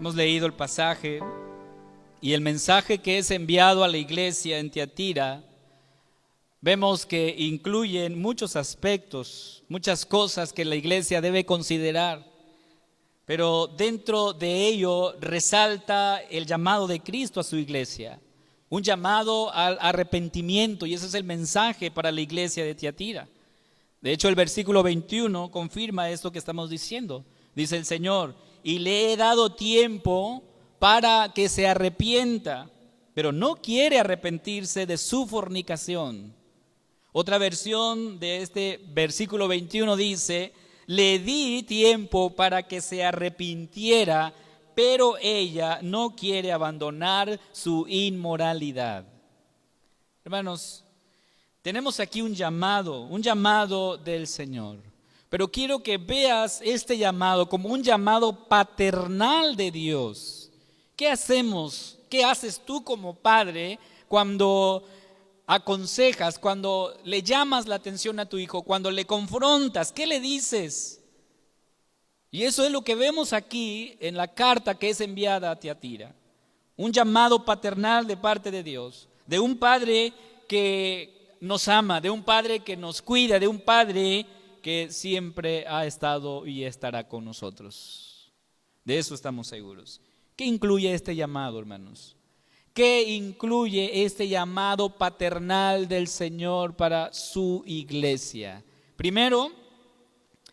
Hemos leído el pasaje y el mensaje que es enviado a la iglesia en Tiatira, vemos que incluyen muchos aspectos, muchas cosas que la iglesia debe considerar, pero dentro de ello resalta el llamado de Cristo a su iglesia, un llamado al arrepentimiento, y ese es el mensaje para la iglesia de Tiatira. De hecho, el versículo 21 confirma esto que estamos diciendo. Dice el Señor: y le he dado tiempo para que se arrepienta, pero no quiere arrepentirse de su fornicación. Otra versión de este versículo 21 dice: le di tiempo para que se arrepintiera, pero ella no quiere abandonar su inmoralidad. Hermanos, tenemos aquí un llamado del Señor. Pero quiero que veas este llamado como un llamado paternal de Dios. ¿Qué hacemos? ¿Qué haces tú como padre cuando aconsejas, cuando le llamas la atención a tu hijo, cuando le confrontas? ¿Qué le dices? Y eso es lo que vemos aquí en la carta que es enviada a Tiatira. Un llamado paternal de parte de Dios, de un padre que nos ama, de un padre que nos cuida, de un padre que siempre ha estado y estará con nosotros. De eso estamos seguros. ¿Qué incluye este llamado, hermanos? ¿Qué incluye este llamado paternal del Señor para su iglesia? Primero,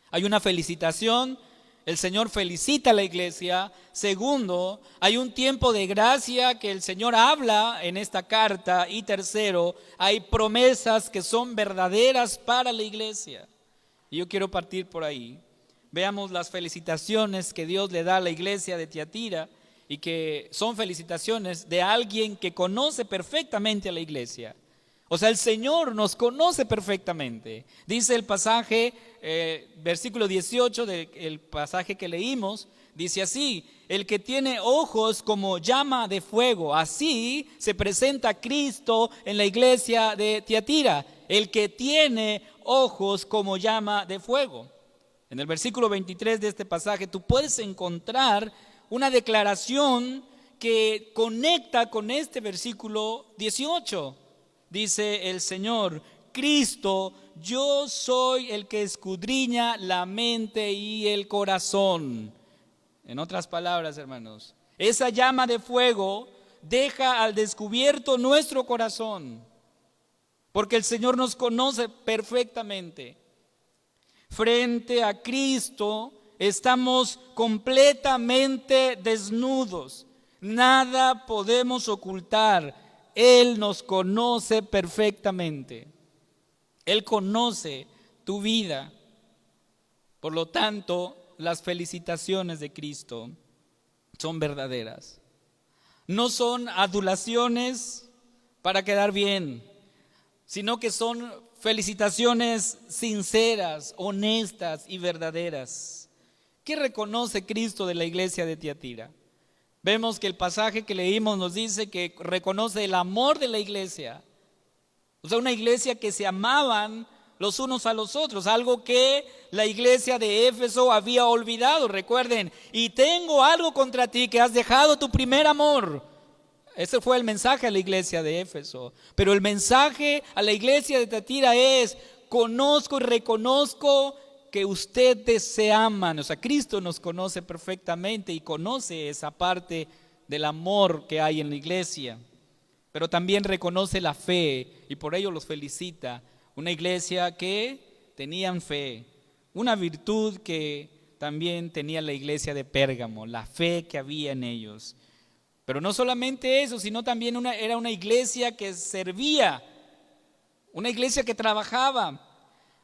hay una felicitación. El Señor felicita a la iglesia. Segundo, hay un tiempo de gracia que el Señor habla en esta carta. Y tercero, hay promesas que son verdaderas para la iglesia. Y yo quiero partir por ahí. Veamos las felicitaciones que Dios le da a la iglesia de Tiatira, y que son felicitaciones de alguien que conoce perfectamente a la iglesia. O sea, el Señor nos conoce perfectamente. Dice el pasaje, versículo 18 del pasaje que leímos, dice así: el que tiene ojos como llama de fuego, así se presenta Cristo en la iglesia de Tiatira. El que tiene ojos como llama de fuego. En el versículo 23 de este pasaje tú puedes encontrar una declaración que conecta con este versículo 18. Dice el Señor: Cristo, yo soy el que escudriña la mente y el corazón. En otras palabras, hermanos, esa llama de fuego deja al descubierto nuestro corazón, porque el Señor nos conoce perfectamente. Frente a Cristo estamos completamente desnudos. Nada podemos ocultar. Él nos conoce perfectamente. Él conoce tu vida. Por lo tanto, las felicitaciones de Cristo son verdaderas. No son adulaciones para quedar bien, sino que son felicitaciones sinceras, honestas y verdaderas. ¿Qué reconoce Cristo de la iglesia de Tiatira? Vemos que el pasaje que leímos nos dice que reconoce el amor de la iglesia. O sea, una iglesia que se amaban los unos a los otros, algo que la iglesia de Éfeso había olvidado. Recuerden: y tengo algo contra ti, que has dejado tu primer amor. Ese fue el mensaje a la iglesia de Éfeso. Pero el mensaje a la iglesia de Tiatira es: conozco y reconozco que ustedes se aman. O sea, Cristo nos conoce perfectamente y conoce esa parte del amor que hay en la iglesia. Pero también reconoce la fe, y por ello los felicita. Una iglesia que tenían fe, una virtud que también tenía la iglesia de Pérgamo, la fe que había en ellos. Pero no solamente eso, sino también era una iglesia que servía, una iglesia que trabajaba.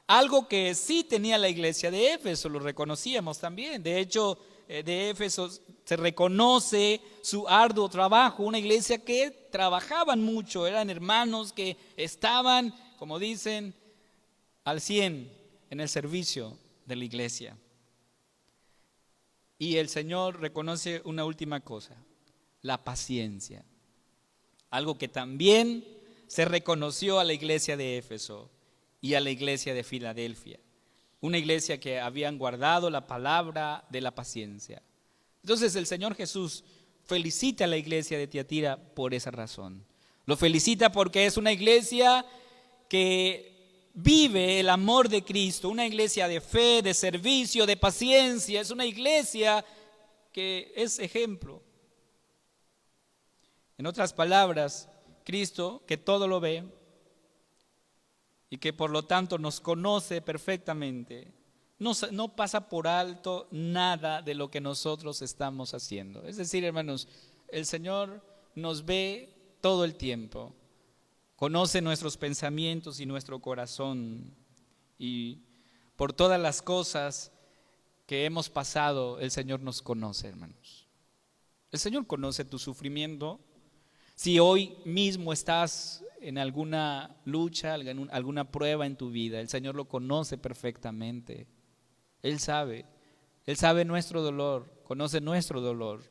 Algo que sí tenía la iglesia de Éfeso, lo reconocíamos también. De hecho, de Éfeso se reconoce su arduo trabajo, una iglesia que trabajaban mucho, eran hermanos que estaban, como dicen, al 100 en el servicio de la iglesia. Y el Señor reconoce una última cosa: la paciencia. Algo que también se reconoció a la iglesia de Éfeso y a la iglesia de Filadelfia. Una iglesia que habían guardado la palabra de la paciencia. Entonces el Señor Jesús felicita a la iglesia de Tiatira por esa razón. Lo felicita porque es una iglesia que vive el amor de Cristo, una iglesia de fe, de servicio, de paciencia. Es una iglesia que es ejemplo. En otras palabras, Cristo, que todo lo ve y que por lo tanto nos conoce perfectamente, no pasa por alto nada de lo que nosotros estamos haciendo. Es decir, hermanos, el Señor nos ve todo el tiempo, conoce nuestros pensamientos y nuestro corazón, y por todas las cosas que hemos pasado, el Señor nos conoce, hermanos. El Señor conoce tu sufrimiento. Si hoy mismo estás en alguna lucha, alguna prueba en tu vida, el Señor lo conoce perfectamente. Él sabe nuestro dolor, conoce nuestro dolor.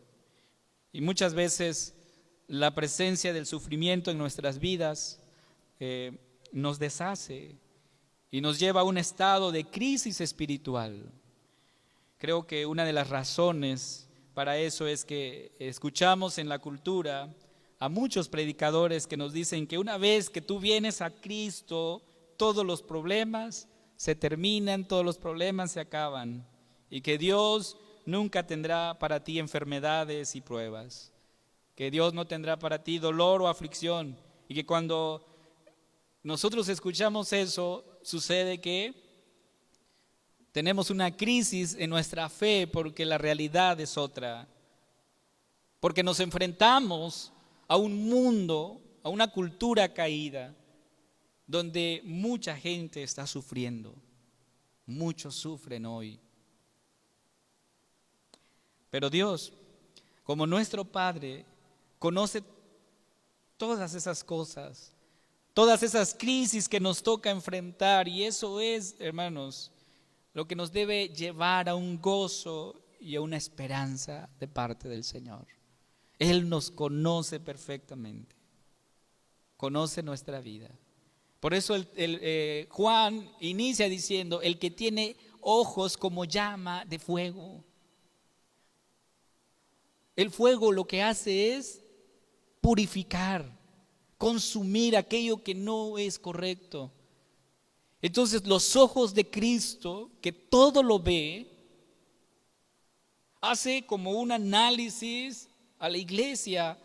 Y muchas veces la presencia del sufrimiento en nuestras vidas nos deshace y nos lleva a un estado de crisis espiritual. Creo que una de las razones para eso es que escuchamos en la cultura a muchos predicadores que nos dicen que una vez que tú vienes a Cristo, todos los problemas se terminan, todos los problemas se acaban, y que Dios nunca tendrá para ti enfermedades y pruebas, que Dios no tendrá para ti dolor o aflicción, y que cuando nosotros escuchamos eso, sucede que tenemos una crisis en nuestra fe porque la realidad es otra, porque nos enfrentamos a un mundo, a una cultura caída, donde mucha gente está sufriendo, muchos sufren hoy. Pero Dios, como nuestro Padre, conoce todas esas cosas, todas esas crisis que nos toca enfrentar, y eso es, hermanos, lo que nos debe llevar a un gozo y a una esperanza de parte del Señor. Él nos conoce perfectamente, conoce nuestra vida. Por eso Juan inicia diciendo, el que tiene ojos como llama de fuego. El fuego lo que hace es purificar, consumir aquello que no es correcto. Entonces los ojos de Cristo, que todo lo ve, hace como un análisis a la iglesia,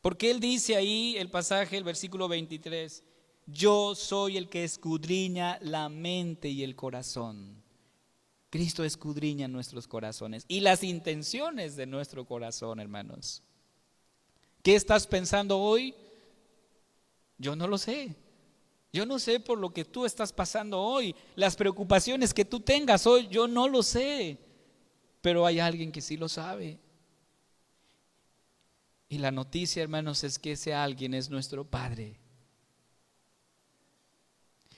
porque Él dice ahí el pasaje, el versículo 23, yo soy el que escudriña la mente y el corazón. Cristo escudriña nuestros corazones y las intenciones de nuestro corazón, hermanos. ¿Qué estás pensando hoy? Yo no lo sé. Yo no sé por lo que tú estás pasando hoy, las preocupaciones que tú tengas hoy, yo no lo sé, pero hay alguien que sí lo sabe. Y la noticia, hermanos, es que ese alguien es nuestro Padre.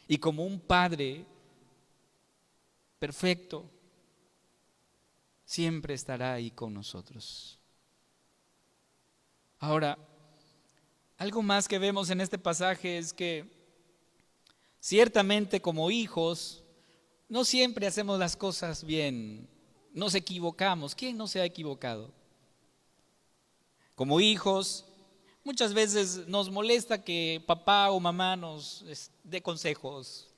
Y como un Padre perfecto, siempre estará ahí con nosotros. Ahora, algo más que vemos en este pasaje es que ciertamente como hijos, no siempre hacemos las cosas bien, nos equivocamos. ¿Quién no se ha equivocado? Como hijos, muchas veces nos molesta que papá o mamá nos dé consejos.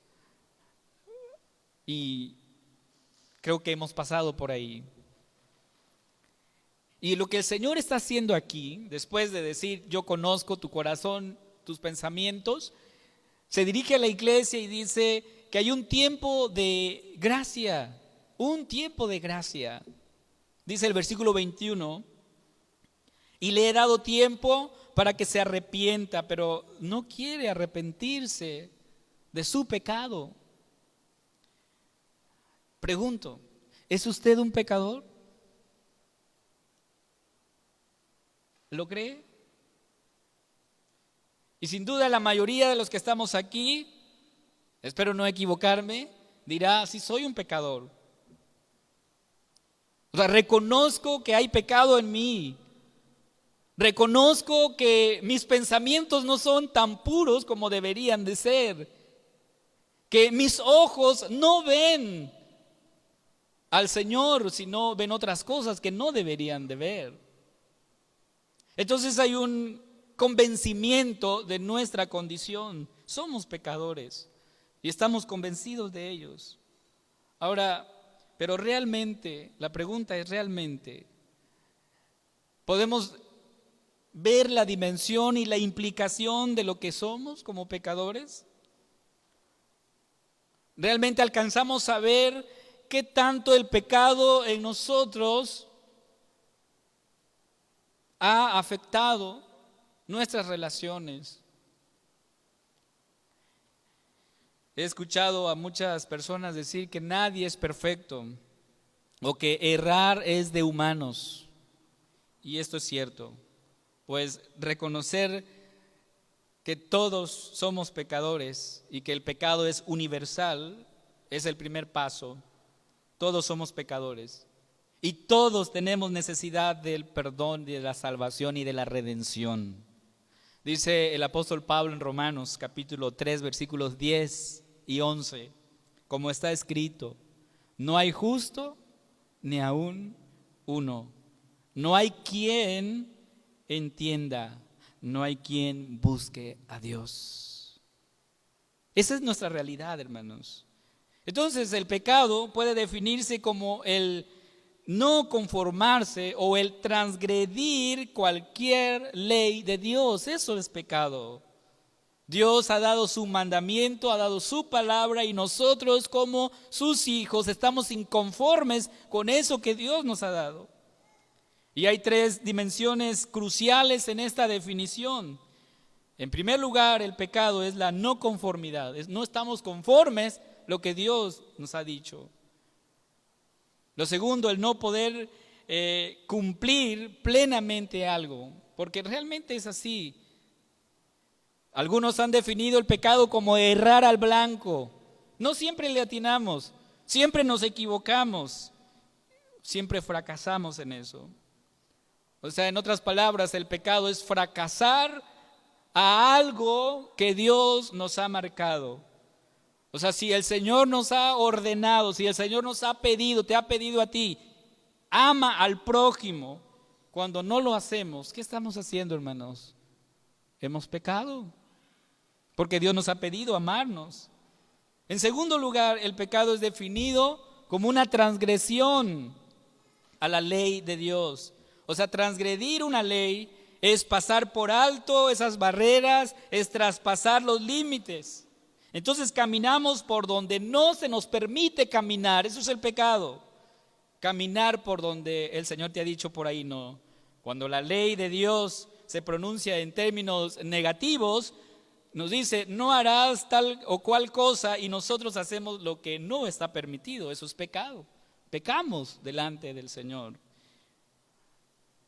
Y creo que hemos pasado por ahí. Y lo que el Señor está haciendo aquí, después de decir, yo conozco tu corazón, tus pensamientos, se dirige a la iglesia y dice que hay un tiempo de gracia, un tiempo de gracia. Dice el versículo 21, y le he dado tiempo para que se arrepienta, pero no quiere arrepentirse de su pecado. Pregunto, ¿es usted un pecador? ¿Lo cree? Y sin duda la mayoría de los que estamos aquí, espero no equivocarme, dirá, sí soy un pecador. O sea, reconozco que hay pecado en mí. Reconozco que mis pensamientos no son tan puros como deberían de ser. Que mis ojos no ven al Señor, sino ven otras cosas que no deberían de ver. Entonces hay un convencimiento de nuestra condición. Somos pecadores y estamos convencidos de ellos. Ahora, pero realmente, la pregunta es realmente, ¿podemos ver la dimensión y la implicación de lo que somos como pecadores? ¿Realmente alcanzamos a ver qué tanto el pecado en nosotros ha afectado nuestras relaciones? He escuchado a muchas personas decir que nadie es perfecto o que errar es de humanos. Y esto es cierto, pues reconocer que todos somos pecadores y que el pecado es universal es el primer paso. Todos somos pecadores y todos tenemos necesidad del perdón, de la salvación y de la redención. Dice el apóstol Pablo en Romanos capítulo 3 versículos 10 y 11, como está escrito: no hay justo ni aún uno, no hay quien entienda, no hay quien busque a Dios. Esa es nuestra realidad, hermanos. Entonces el pecado puede definirse como el no conformarse o el transgredir cualquier ley de Dios. Eso es pecado. Dios ha dado su mandamiento, ha dado su palabra y nosotros como sus hijos estamos inconformes con eso que Dios nos ha dado. Y hay tres dimensiones cruciales en esta definición. En primer lugar, el pecado es la no conformidad. No estamos conformes lo que Dios nos ha dicho. Lo segundo, el no poder cumplir plenamente algo, porque realmente es así. Algunos han definido el pecado como errar al blanco. No siempre le atinamos, siempre nos equivocamos, siempre fracasamos en eso. O sea, en otras palabras, el pecado es fracasar a algo que Dios nos ha marcado. O sea, si el Señor nos ha ordenado, si el Señor nos ha pedido, te ha pedido a ti, ama al prójimo, cuando no lo hacemos, ¿qué estamos haciendo, hermanos? Hemos pecado, porque Dios nos ha pedido amarnos. En segundo lugar, el pecado es definido como una transgresión a la ley de Dios. O sea, transgredir una ley es pasar por alto esas barreras, es traspasar los límites. Entonces caminamos por donde no se nos permite caminar, eso es el pecado. Caminar por donde el Señor te ha dicho por ahí no. Cuando la ley de Dios se pronuncia en términos negativos, nos dice no harás tal o cual cosa y nosotros hacemos lo que no está permitido, eso es pecado. Pecamos delante del Señor.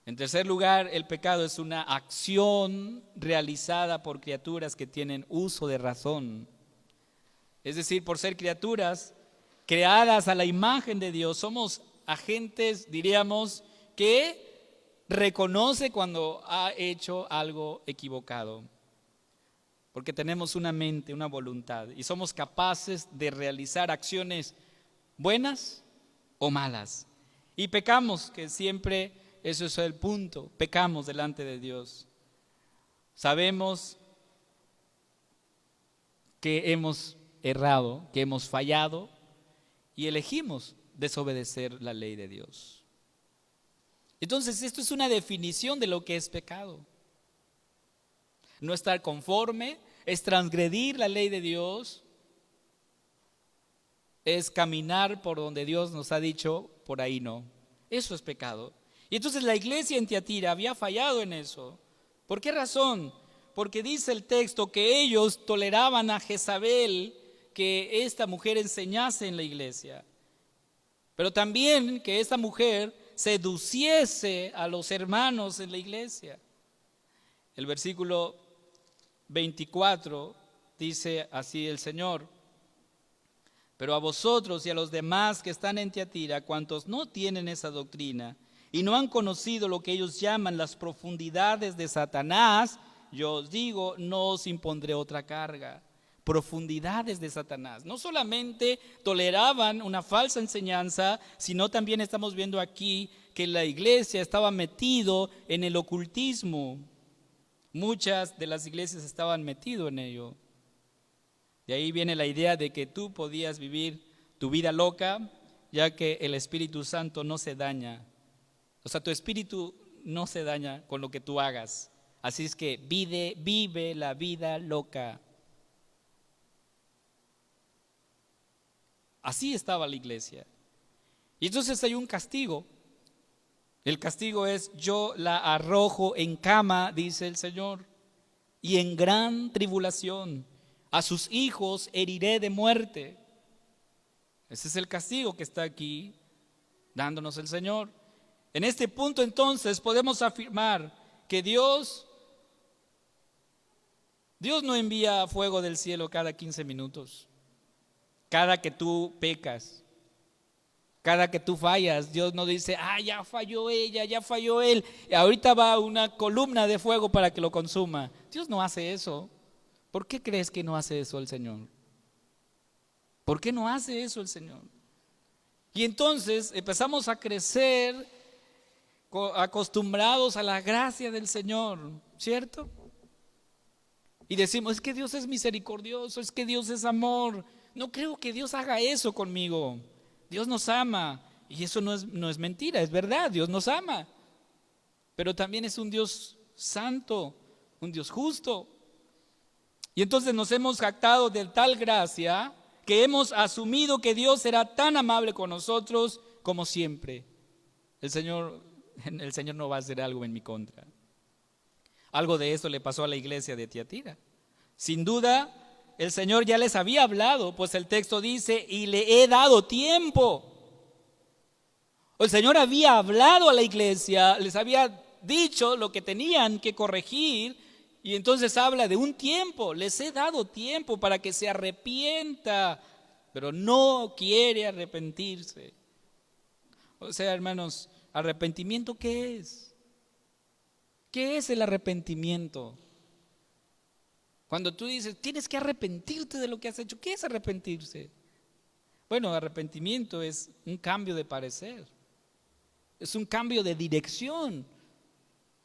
En tercer lugar, el pecado es una acción realizada por criaturas que tienen uso de razón. Es decir, por ser criaturas creadas a la imagen de Dios, somos agentes, diríamos, que reconoce cuando ha hecho algo equivocado. Porque tenemos una mente, una voluntad y somos capaces de realizar acciones buenas o malas. Y pecamos, que siempre eso es el punto, pecamos delante de Dios. Sabemos que hemos errado, que hemos fallado y elegimos desobedecer la ley de Dios. Entonces, esto es una definición de lo que es pecado. No estar conforme es transgredir la ley de Dios, es caminar por donde Dios nos ha dicho, por ahí no. Eso es pecado. Y entonces la iglesia en Tiatira había fallado en eso. ¿Por qué razón? Porque dice el texto que ellos toleraban a Jezabel que esta mujer enseñase en la iglesia, pero también que esta mujer seduciese a los hermanos en la iglesia. El versículo 24 dice así el Señor: pero a vosotros y a los demás que están en Tiatira, cuantos no tienen esa doctrina y no han conocido lo que ellos llaman las profundidades de Satanás, yo os digo, no os impondré otra carga, profundidades de Satanás. No solamente toleraban una falsa enseñanza, sino también estamos viendo aquí que la iglesia estaba metido en el ocultismo. Muchas de las iglesias estaban metidas en ello. De ahí viene la idea de que tú podías vivir tu vida loca, ya que el Espíritu Santo no se daña. O sea, tu espíritu no se daña con lo que tú hagas. Así es que vive la vida loca. Así estaba la iglesia. Y entonces hay un castigo. El castigo es: yo la arrojo en cama, dice el Señor, y en gran tribulación. A sus hijos heriré de muerte. Ese es el castigo que está aquí dándonos el Señor. En este punto entonces podemos afirmar que Dios no envía fuego del cielo cada 15 minutos. Cada que tú pecas, cada que tú fallas, Dios no dice: ya falló ella, ya falló él, y ahorita va una columna de fuego para que lo consuma. Dios no hace eso. ¿Por qué crees que no hace eso el Señor? ¿Por qué no hace eso el Señor? Y entonces empezamos a crecer acostumbrados a la gracia del Señor, ¿cierto? Y decimos: es que Dios es misericordioso, es que Dios es amor. No creo que Dios haga eso conmigo. Dios nos ama, y eso no es mentira, es verdad, Dios nos ama. Pero también es un Dios santo, un Dios justo. Y entonces nos hemos jactado de tal gracia que hemos asumido que Dios será tan amable con nosotros como siempre. El Señor no va a hacer algo en mi contra. Algo de esto le pasó a la iglesia de Tiatira. Sin duda, el Señor ya les había hablado, pues el texto dice: y le he dado tiempo. El Señor había hablado a la iglesia, les había dicho lo que tenían que corregir, y entonces habla de un tiempo. Les he dado tiempo para que se arrepienta, pero no quiere arrepentirse. O sea, hermanos, ¿arrepentimiento qué es? ¿Qué es el arrepentimiento? Cuando tú dices: tienes que arrepentirte de lo que has hecho, ¿qué es arrepentirse? Bueno, arrepentimiento es un cambio de parecer, es un cambio de dirección.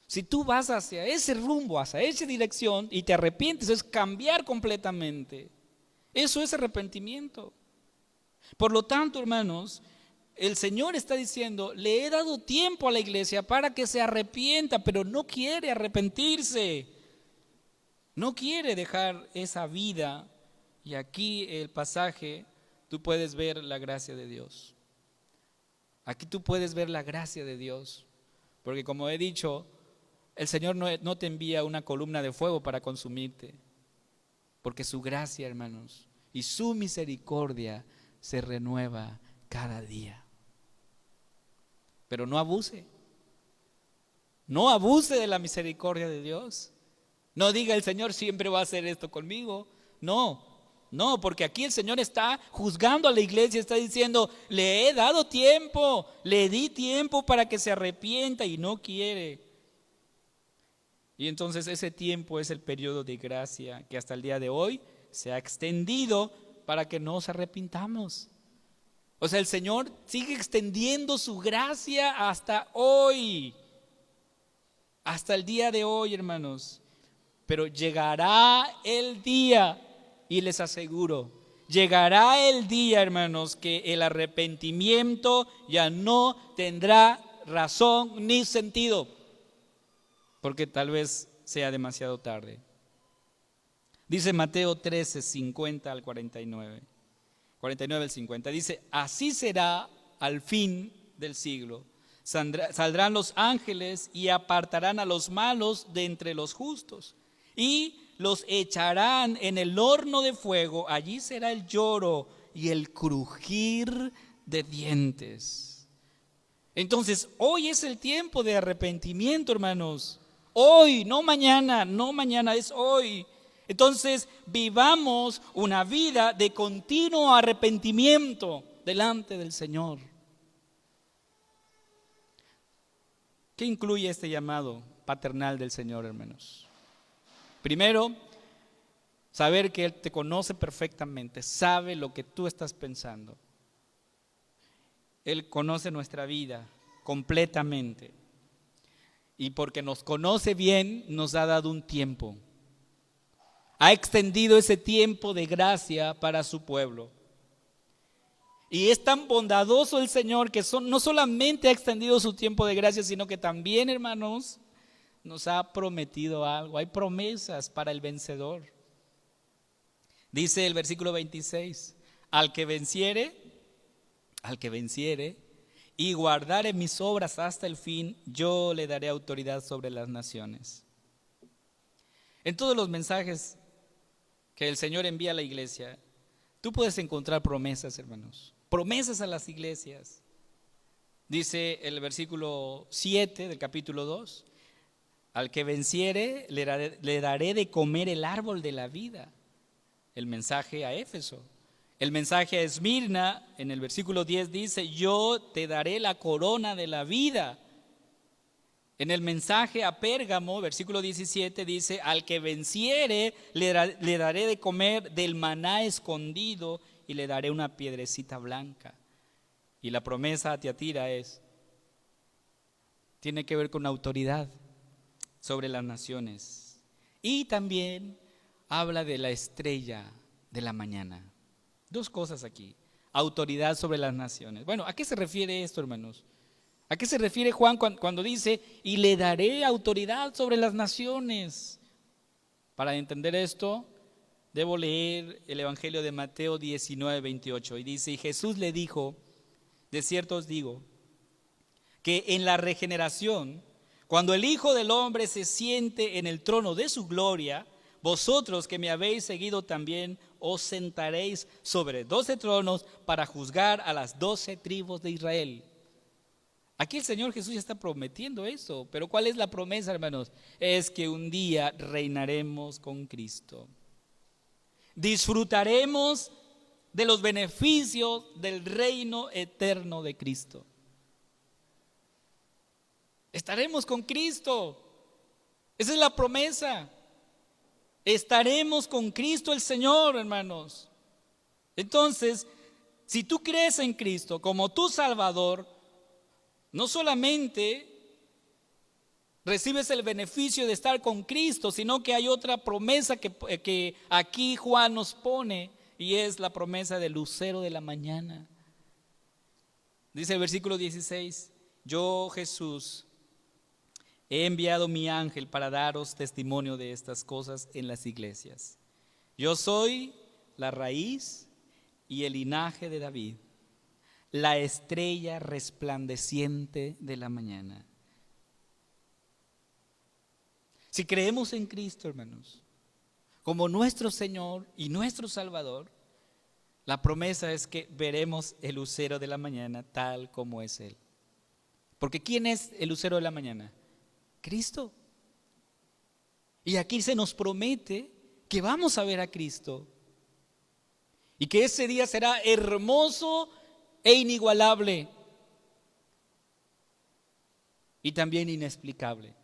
Si tú vas hacia ese rumbo, hacia esa dirección y te arrepientes, es cambiar completamente. Eso es arrepentimiento. Por lo tanto, hermanos, el Señor está diciendo: le he dado tiempo a la iglesia para que se arrepienta, pero no quiere arrepentirse. No quiere dejar esa vida. Y aquí el pasaje, tú puedes ver la gracia de Dios. Aquí tú puedes ver la gracia de Dios. Porque como he dicho, el Señor no te envía una columna de fuego para consumirte. Porque su gracia, hermanos, y su misericordia se renueva cada día. Pero no abuse. No abuse de la misericordia de Dios. No diga: el Señor siempre va a hacer esto conmigo. No, porque aquí el Señor está juzgando a la iglesia, está diciendo: le he dado tiempo, le di tiempo para que se arrepienta y no quiere. Y entonces ese tiempo es el periodo de gracia que hasta el día de hoy se ha extendido para que nos arrepintamos. O sea, el Señor sigue extendiendo su gracia hasta hoy, hasta el día de hoy, hermanos. Pero llegará el día, y les aseguro, llegará el día, hermanos, que el arrepentimiento ya no tendrá razón ni sentido, porque tal vez sea demasiado tarde. Dice Mateo 13, 50 al 49. 49 al 50. Dice: así será al fin del siglo. Saldrán los ángeles y apartarán a los malos de entre los justos y los echarán en el horno de fuego. Allí será el lloro y el crujir de dientes. Entonces, hoy es el tiempo de arrepentimiento, hermanos. Hoy, no mañana, es hoy. Entonces, vivamos una vida de continuo arrepentimiento delante del Señor. ¿Qué incluye este llamado paternal del Señor, hermanos? Primero, Saber que Él te conoce perfectamente, sabe lo que tú estás pensando. Él conoce nuestra vida completamente. Y porque nos conoce bien, nos ha dado un tiempo. Ha extendido ese tiempo de gracia para su pueblo. Y es tan bondadoso el Señor que no solamente ha extendido su tiempo de gracia, sino que también, hermanos, nos ha prometido algo. Hay promesas para el vencedor. Dice el versículo 26, al que venciere y guardare mis obras hasta el fin, yo le daré autoridad sobre las naciones. En todos los mensajes que el Señor envía a la iglesia, tú puedes encontrar promesas, hermanos. Promesas a las iglesias. Dice el versículo 7 del capítulo 2, al que venciere le daré de comer el árbol de la vida. El mensaje a Éfeso. El mensaje a Esmirna, en el versículo 10 dice, yo te daré la corona de la vida. En el mensaje a Pérgamo, versículo 17 dice, al que venciere le daré de comer del maná escondido y le daré una piedrecita blanca. Y la promesa a Tiatira tiene que ver con autoridad sobre las naciones. Y también habla de la estrella de la mañana. Dos cosas aquí. Autoridad sobre las naciones. Bueno, ¿a qué se refiere esto, hermanos? ¿A qué se refiere Juan cuando dice, y le daré autoridad sobre las naciones? Para entender esto, debo leer el Evangelio de Mateo 19, 28. Y dice, y Jesús le dijo, de cierto os digo, que en la regeneración, cuando el Hijo del Hombre se siente en el trono de su gloria, vosotros que me habéis seguido también os sentaréis sobre 12 tronos para juzgar a las 12 tribus de Israel. Aquí el Señor Jesús ya está prometiendo eso, pero ¿cuál es la promesa, hermanos? Es que un día reinaremos con Cristo. Disfrutaremos de los beneficios del reino eterno de Cristo. Estaremos con Cristo. Esa es la promesa. Estaremos con Cristo el Señor, hermanos. Entonces, si tú crees en Cristo como tu Salvador, no solamente recibes el beneficio de estar con Cristo, sino que hay otra promesa que aquí Juan nos pone, y es la promesa del lucero de la mañana. Dice el versículo 16, yo Jesús he enviado mi ángel para daros testimonio de estas cosas en las iglesias. Yo soy la raíz y el linaje de David, la estrella resplandeciente de la mañana. Si creemos en Cristo, hermanos, como nuestro Señor y nuestro Salvador, la promesa es que veremos el lucero de la mañana tal como es Él. Porque ¿quién es el lucero de la mañana? Cristo. Y aquí se nos promete que vamos a ver a Cristo y que ese día será hermoso e inigualable y también inexplicable,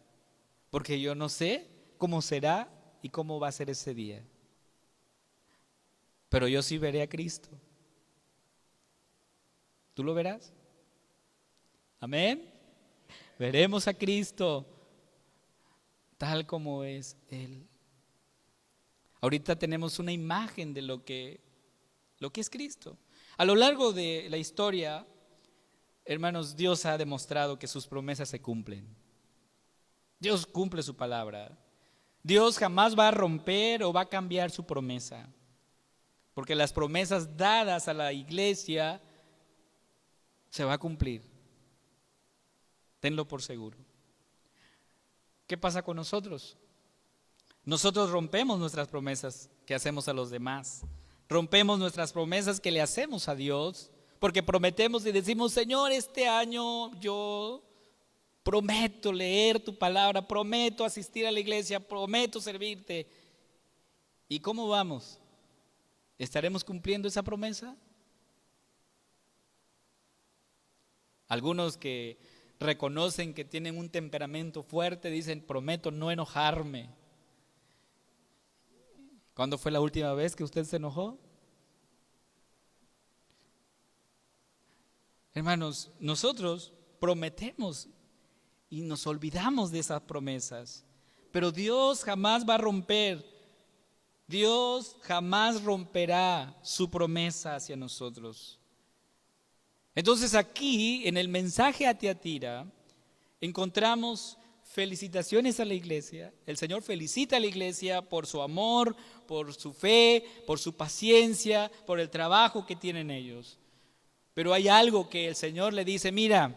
porque yo no sé cómo será y cómo va a ser ese día, pero yo sí veré a Cristo. ¿Tú lo verás? Amén. Veremos a Cristo tal como es Él. Ahorita tenemos una imagen de lo que es Cristo. A lo largo de la historia, hermanos, Dios ha demostrado que sus promesas se cumplen. Dios cumple su palabra. Dios jamás va a romper o va a cambiar su promesa, porque las promesas dadas a la iglesia se va a cumplir. Tenlo por seguro. ¿Qué pasa con nosotros? Nosotros rompemos nuestras promesas que hacemos a los demás. Rompemos nuestras promesas que le hacemos a Dios, porque prometemos y decimos, Señor, este año yo prometo leer tu palabra, prometo asistir a la iglesia, prometo servirte. ¿Y cómo vamos? ¿Estaremos cumpliendo esa promesa? Algunos que reconocen que tienen un temperamento fuerte dicen, prometo no enojarme ¿Cuándo fue la última vez que usted se enojó? Hermanos, nosotros prometemos y nos olvidamos de esas promesas, pero Dios jamás va a romper, Dios jamás romperá su promesa hacia nosotros. Entonces aquí en el mensaje a Tiatira encontramos felicitaciones a la iglesia. El Señor felicita a la iglesia por su amor, por su fe, por su paciencia, por el trabajo que tienen ellos. Pero hay algo que el Señor le dice: mira,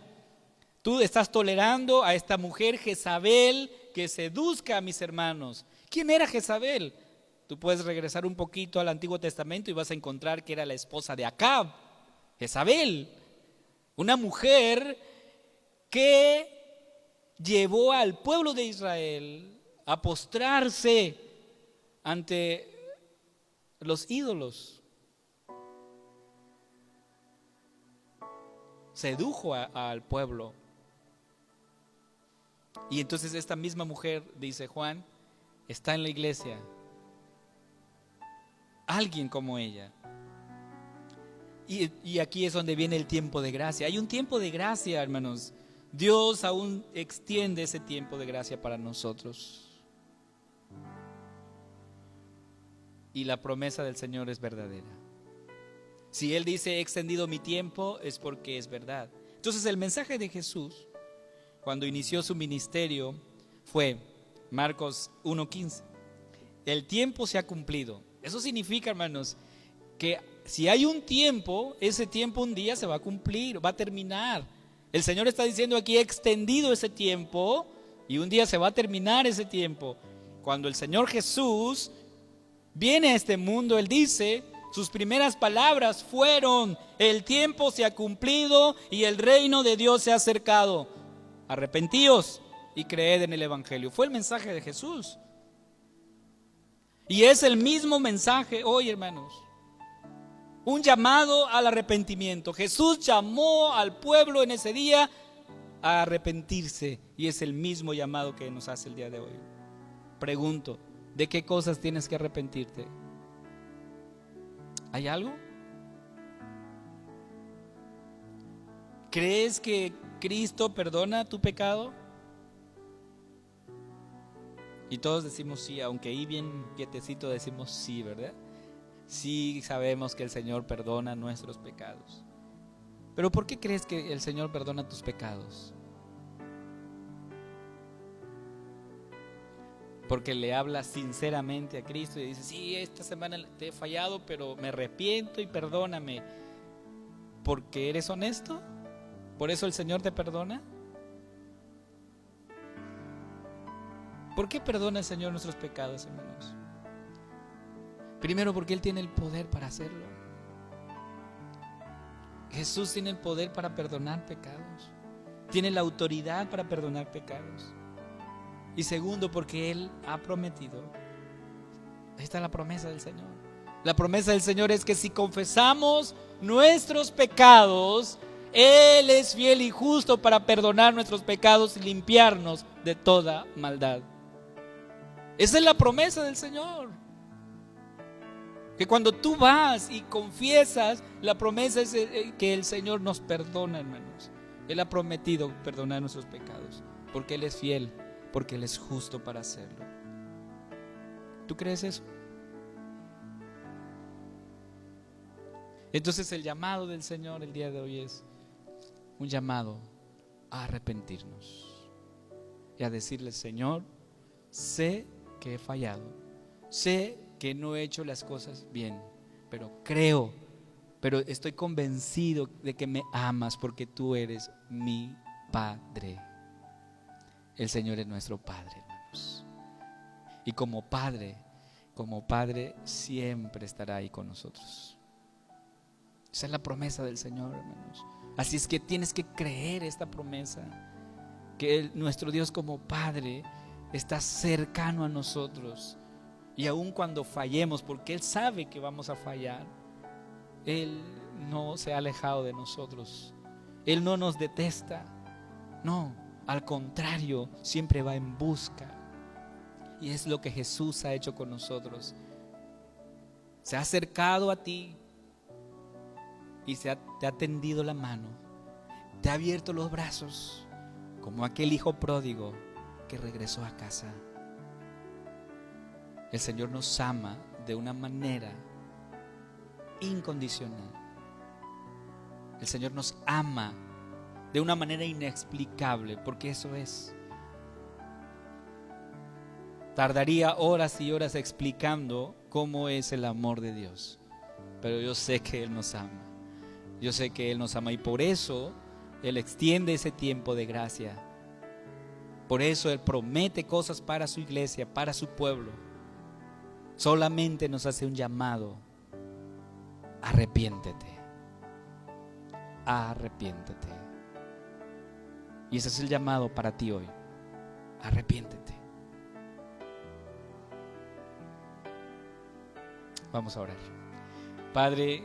tú estás tolerando a esta mujer Jezabel que seduzca a mis hermanos. ¿Quién era Jezabel? Tú puedes regresar un poquito al Antiguo Testamento y vas a encontrar que era la esposa de Acab, Jezabel, una mujer que llevó al pueblo de Israel a postrarse ante los ídolos. Sedujo al pueblo. Y entonces esta misma mujer, dice Juan, está en la iglesia. Alguien como ella. Y aquí es donde viene el tiempo de gracia. Hay un tiempo de gracia, hermanos. Dios aún extiende ese tiempo de gracia para nosotros. Y la promesa del Señor es verdadera. Si Él dice: he extendido mi tiempo, es porque es verdad. Entonces el mensaje de Jesús, cuando inició su ministerio, fue Marcos 1:15. El tiempo se ha cumplido. Eso significa, hermanos, que si hay un tiempo, ese tiempo un día se va a cumplir, va a terminar. El Señor está diciendo aquí: he extendido ese tiempo y un día se va a terminar ese tiempo. Cuando el Señor Jesús viene a este mundo, Él dice, sus primeras palabras fueron: el tiempo se ha cumplido y el reino de Dios se ha acercado. Arrepentíos y creed en el Evangelio. Fue el mensaje de Jesús. Y es el mismo mensaje hoy, hermanos. Un llamado al arrepentimiento. Jesús llamó al pueblo en ese día a arrepentirse, y es el mismo llamado que nos hace el día de hoy. Pregunto: ¿de qué cosas tienes que arrepentirte? ¿Hay algo? ¿Crees que Cristo perdona tu pecado? Y todos decimos sí, aunque ahí bien quietecito decimos sí, ¿verdad? Sí, sabemos que el Señor perdona nuestros pecados. Pero ¿por qué crees que el Señor perdona tus pecados? Porque le hablas sinceramente a Cristo y dices: sí, esta semana te he fallado, pero me arrepiento y perdóname. ¿Porque eres honesto? ¿Por eso el Señor te perdona? ¿Por qué perdona el Señor nuestros pecados, hermanos? Primero, porque Él tiene el poder para hacerlo. Jesús tiene el poder para perdonar pecados. Tiene la autoridad para perdonar pecados. Y segundo, porque Él ha prometido. Ahí está la promesa del Señor. La promesa del Señor es que si confesamos nuestros pecados, Él es fiel y justo para perdonar nuestros pecados y limpiarnos de toda maldad. Esa es la promesa del Señor. Que cuando tú vas y confiesas, la promesa es que el Señor nos perdona, hermanos. Él ha prometido perdonar nuestros pecados, porque Él es fiel, porque Él es justo para hacerlo. ¿Tú crees eso? Entonces el llamado del Señor el día de hoy es un llamado a arrepentirnos y a decirle: Señor, sé que he fallado, sé que no he hecho las cosas bien, pero estoy convencido de que me amas porque tú eres mi Padre. El Señor es nuestro Padre, hermanos. Y como Padre siempre estará ahí con nosotros. Esa es la promesa del Señor, hermanos. Así es que tienes que creer esta promesa, que nuestro Dios como Padre está cercano a nosotros. Y aun cuando fallemos, porque Él sabe que vamos a fallar, Él no se ha alejado de nosotros. Él no nos detesta. No, al contrario, siempre va en busca. Y es lo que Jesús ha hecho con nosotros. se ha acercado a ti y te ha tendido la mano, te ha abierto los brazos, como aquel hijo pródigo que regresó a casa. El Señor nos ama de una manera incondicional. El Señor nos ama de una manera inexplicable, porque eso es. Tardaría horas y horas explicando cómo es el amor de Dios, pero yo sé que Él nos ama. Yo sé que Él nos ama y por eso Él extiende ese tiempo de gracia. Por eso Él promete cosas para su iglesia, para su pueblo. Solamente nos hace un llamado: arrepiéntete, arrepiéntete. Y ese es el llamado para ti hoy: arrepiéntete. Vamos a orar. Padre,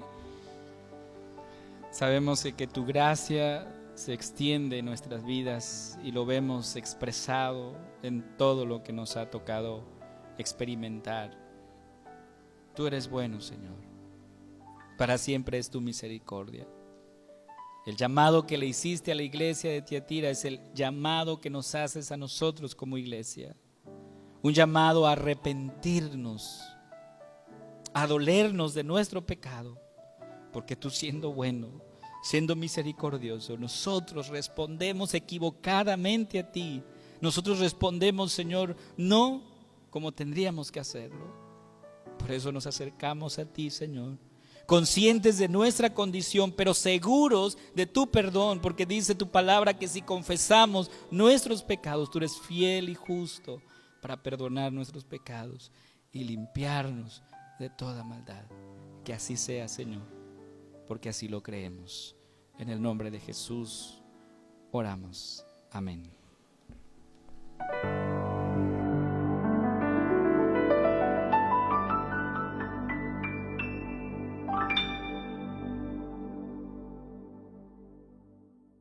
sabemos que tu gracia se extiende en nuestras vidas y lo vemos expresado en todo lo que nos ha tocado experimentar. Tú eres bueno, Señor. Para siempre es tu misericordia. El llamado que le hiciste a la iglesia de Tiatira es el llamado que nos haces a nosotros como iglesia. Un llamado a arrepentirnos, a dolernos de nuestro pecado, porque tú, siendo bueno, siendo misericordioso, nosotros respondemos equivocadamente a ti. Nosotros respondemos, Señor, no como tendríamos que hacerlo. Por eso nos acercamos a ti, Señor, conscientes de nuestra condición, pero seguros de tu perdón, porque dice tu palabra que si confesamos nuestros pecados, tú eres fiel y justo para perdonar nuestros pecados y limpiarnos de toda maldad. Que así sea, Señor, porque así lo creemos. En el nombre de Jesús oramos. Amén.